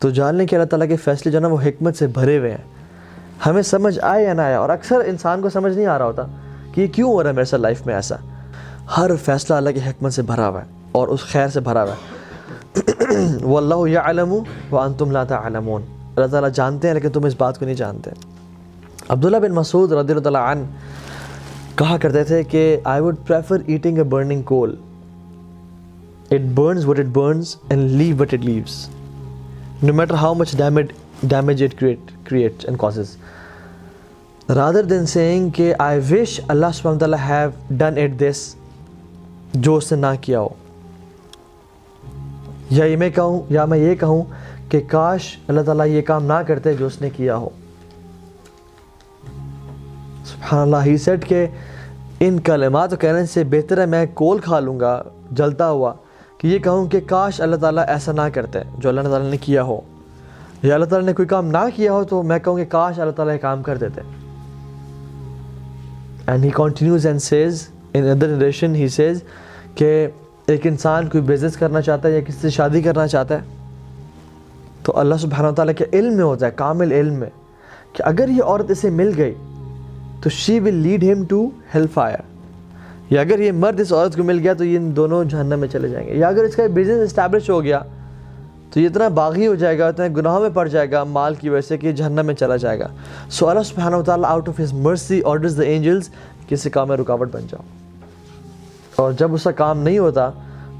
تو جان لیں کہ اللہ تعالیٰ کے فیصلے جو ہے نا وہ حکمت سے بھرے ہوئے ہیں، ہمیں سمجھ آئے یا نہ آئے. اور اکثر انسان کو سمجھ نہیں آ رہا ہوتا کہ یہ کیوں ہو رہا ہے میرے ساتھ لائف میں ایسا. ہر فیصلہ اللہ کی حکمت سے بھرا ہوا ہے اور اس خیر سے بھرا ہوا ہے. واللہ یعلم وانتم لا تعلمون. اللہ تعالیٰ جانتے ہیں لیکن تم اس بات کو نہیں جانتے. عبداللہ بن مسعود رضی اللہ تعالیٰ عنہ کہا کرتے تھے کہ I would prefer eating a burning coal. It burns what it burns and leave what it leaves, no matter how much damage it creates and causes, rather than saying کہ I wish Allah subhanahu wa ta'ala have done it this, جو اس نے نہ کیا ہو. یا میں یہ کہوں کہ کاش اللہ تعالیٰ یہ کام نہ کرتے جو اس نے کیا ہو. سبحان اللہ. He said کہ ان کلمات کہنے سے بہتر ہے میں کول کھا لوں گا جلتا ہوا کہ یہ کہوں کہ کاش اللہ تعالیٰ ایسا نہ کرتے جو اللہ تعالیٰ نے کیا ہو، یا اللہ تعالیٰ نے کوئی کام نہ کیا ہو تو میں کہوں کہ کاش اللہ تعالیٰ یہ کام کر دیتے. And he continues and says in another narration, he says کہ ایک انسان کوئی بزنس کرنا چاہتا ہے یا کسی سے شادی کرنا چاہتا ہے تو اللہ سبحانہ و تعالیٰ کے علم میں ہوتا ہے، کامل علم میں، کہ اگر یہ عورت اسے مل گئی تو she will lead him to hellfire، یا اگر یہ مرد اس عورت کو مل گیا تو یہ ان دونوں جہنم میں چلے جائیں گے، یا اگر اس کا بزنس اسٹیبلش ہو گیا تو یہ اتنا باغی ہو جائے گا، اتنا گناہوں میں پڑ جائے گا مال کی وجہ سے کہ جہنم میں چلا جائے گا. سو اللہ سبحانہ و تعالیٰ out of his mercy orders the angels کہ اس کام میں رکاوٹ بن جاؤ. اور جب اس کا کام نہیں ہوتا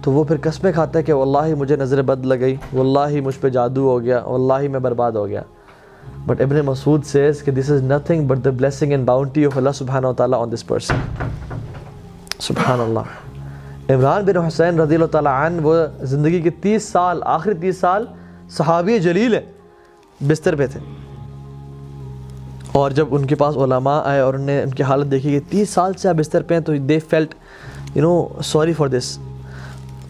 تو وہ پھر قسمیں کھاتا ہے کہ واللہ مجھے نظر بد لگ گئی، واللہ مجھ پہ جادو ہو گیا، واللہ میں برباد ہو گیا. But Ibn Masud says کہ this is nothing but the blessing and bounty of Allah subhanahu wa ta'ala on this person. سبحان اللہ. عمران بن حسین رضی اللہ تعالیٰ عنہ وہ زندگی کے 30 سال، آخری 30 سال صحابی جلیل ہے، بستر پہ تھے. اور جب ان کے پاس علماء آئے اور انہوں نے ان کی حالت دیکھی کہ 30 سال سے آپ بستر پہ ہیں تو they felt sorry for this.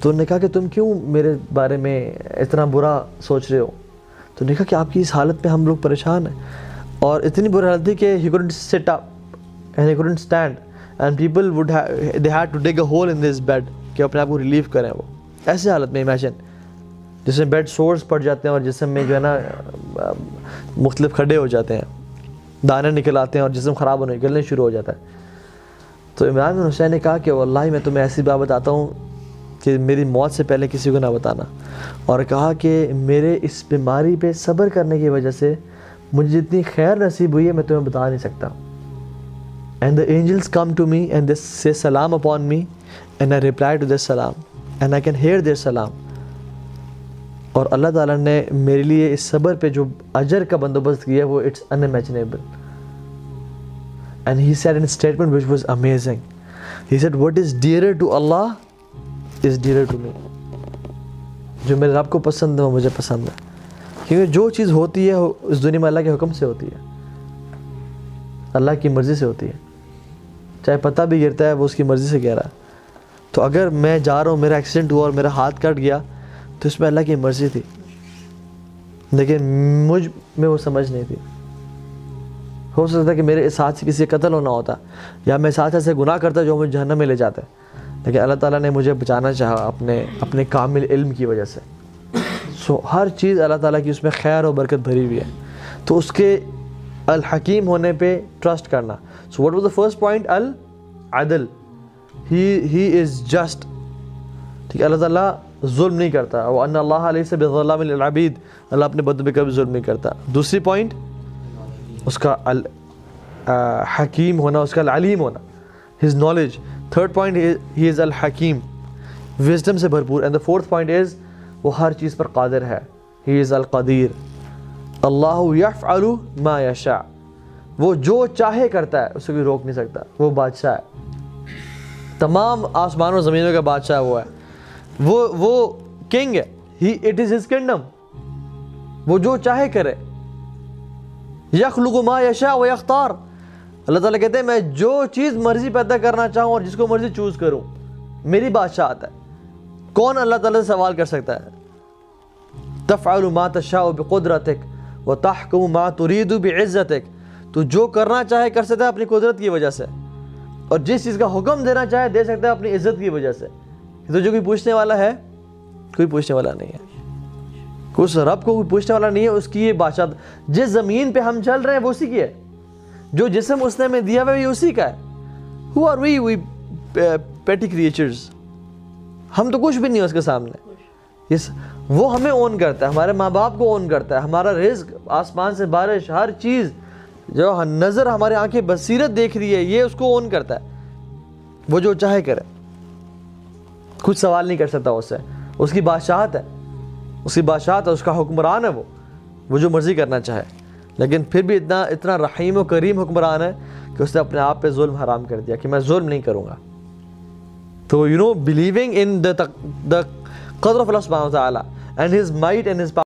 تو انہوں نے کہا کہ تم کیوں میرے بارے میں اتنا برا سوچ رہے ہو؟ تو نے کہا کہ آپ کی اس حالت پہ ہم لوگ پریشان ہیں. اور اتنی بری حالت تھی کہ he couldn't sit up and he couldn't stand and people they had to dig a hole in this bed کہ اپنے آپ کو ریلیف کریں. وہ ایسے حالت میں امیجن جس میں بیڈ سورس پڑ جاتے ہیں اور جسم میں جو ہے نا مختلف کھڈے ہو جاتے ہیں، دانے نکل آتے ہیں اور جسم خراب ہونے نکلنے شروع ہو جاتا ہے. تو عمران بن حسین نے کہا کہ واللہ میں تمہیں ایسی بات بتاتا ہوں کہ میری موت سے پہلے کسی کو نہ بتانا. اور کہا کہ میرے اس بیماری پہ صبر کرنے کی وجہ سے مجھے جتنی خیر نصیب ہوئی ہے میں تمہیں بتا نہیں سکتا. And the angels come to me and they say salam upon me and I reply to their salam and I can hear their salam. اور اللہ تعالیٰ نے میرے لیے اس صبر پہ جو اجر کا بندوبست کیا وہ it's unimaginable. And he said in a statement which was amazing. He said what is dearer to Allah is dearer to me. جو میرے رب کو پسند ہے وہ مجھے پسند ہے، کیونکہ جو چیز ہوتی ہے اس دنیا میں اللہ کے حکم سے ہوتی ہے، اللہ کی مرضی سے ہوتی ہے. چاہے پتہ بھی گرتا ہے وہ اس کی مرضی سے گر رہا ہے. تو اگر میں جا رہا ہوں، میرا ایکسیڈنٹ ہوا اور میرا ہاتھ کٹ گیا تو اس میں اللہ کی مرضی تھی، لیکن مجھ میں وہ سمجھ نہیں تھی. ہو سکتا ہے کہ میرے اس ہاتھ سے کسی کا قتل ہونا ہوتا یا میں اس ہاتھ سے گناہ کرتا جو مجھے جہنم میں لے جاتا ہے، لیکن اللہ تعالیٰ نے مجھے بچانا چاہا اپنے کامل علم کی وجہ سے. سو ہر چیز اللہ تعالیٰ کی اس میں خیر و برکت بھری ہوئی ہے. تو اس کے الحکیم ہونے پہ ٹرسٹ کرنا. So what was the first point? العدل. He is just. ٹھیک ہے، اللہ تعالیٰ ظلم نہیں کرتا. وَأَنَّ اللَّهَ لَيْسَ بِظَلَّامٍ لِلْعَبِيدِ. اللہ اپنے بندوں پہ کبھی ظلم نہیں کرتا. دوسری پوائنٹ اس کا حکیم ہونا، اس کا العلیم ہونا، his knowledge. Third point he is الحکیم، وزڈم سے بھرپور. And the fourth point is وہ ہر چیز پر قادر ہے. he is القدیر. اللہ یفعل ما یشاء. وہ جو چاہے کرتا ہے، اسے کوئی روک نہیں سکتا. وہ بادشاہ ہے، تمام آسمان و زمینوں کا بادشاہ وہ ہے. وہ کنگ ہے. it is his kingdom. وہ جو چاہے کرے. یخلق ما یشاء و یختار. اللہ تعالیٰ کہتے ہیں میں جو چیز مرضی پیدا کرنا چاہوں اور جس کو مرضی چوز کروں، میری بادشاہت ہے. کون اللہ تعالیٰ سے سوال کر سکتا ہے؟ تفعل ما تشاء بقدرتک وتحکم ما ترید بعزتک. تو جو کرنا چاہے کر سکتا ہے اپنی قدرت کی وجہ سے، اور جس چیز کا حکم دینا چاہے دے سکتا ہے اپنی عزت کی وجہ سے. تو جو کوئی پوچھنے والا ہے؟ کوئی پوچھنے والا نہیں ہے. اس رب کو کوئی پوچھنے والا نہیں ہے، اس کی یہ بادشاہ. جس زمین پہ ہم چل رہے ہیں وہ اسی کی ہے، جو جسم اس نے ہمیں دیا ہوا ہے یہ اسی کا ہے. Who are we petty creatures؟ ہم تو کچھ بھی نہیں ہے اس کے سامنے. وہ ہمیں اون کرتا ہے، ہمارے ماں باپ کو اون کرتا ہے، ہمارا رزق، آسمان سے بارش، ہر چیز جو نظر ہمارے آنکھیں بصیرت دیکھ رہی ہے یہ اس کو اون کرتا ہے. وہ جو چاہے کرے، کچھ سوال نہیں کر سکتا اس سے. اس کی بادشاہت ہے، اس کی بادشاہت ہے، اس کا حکمران ہے، وہ جو مرضی کرنا چاہے. لیکن پھر بھی اتنا رحیم و کریم حکمران ہے کہ اس نے اپنے آپ پہ ظلم حرام کر دیا کہ میں ظلم نہیں کروں گا. تو believing in the قدر of Allah subhanahu wa ta'ala and his might and his power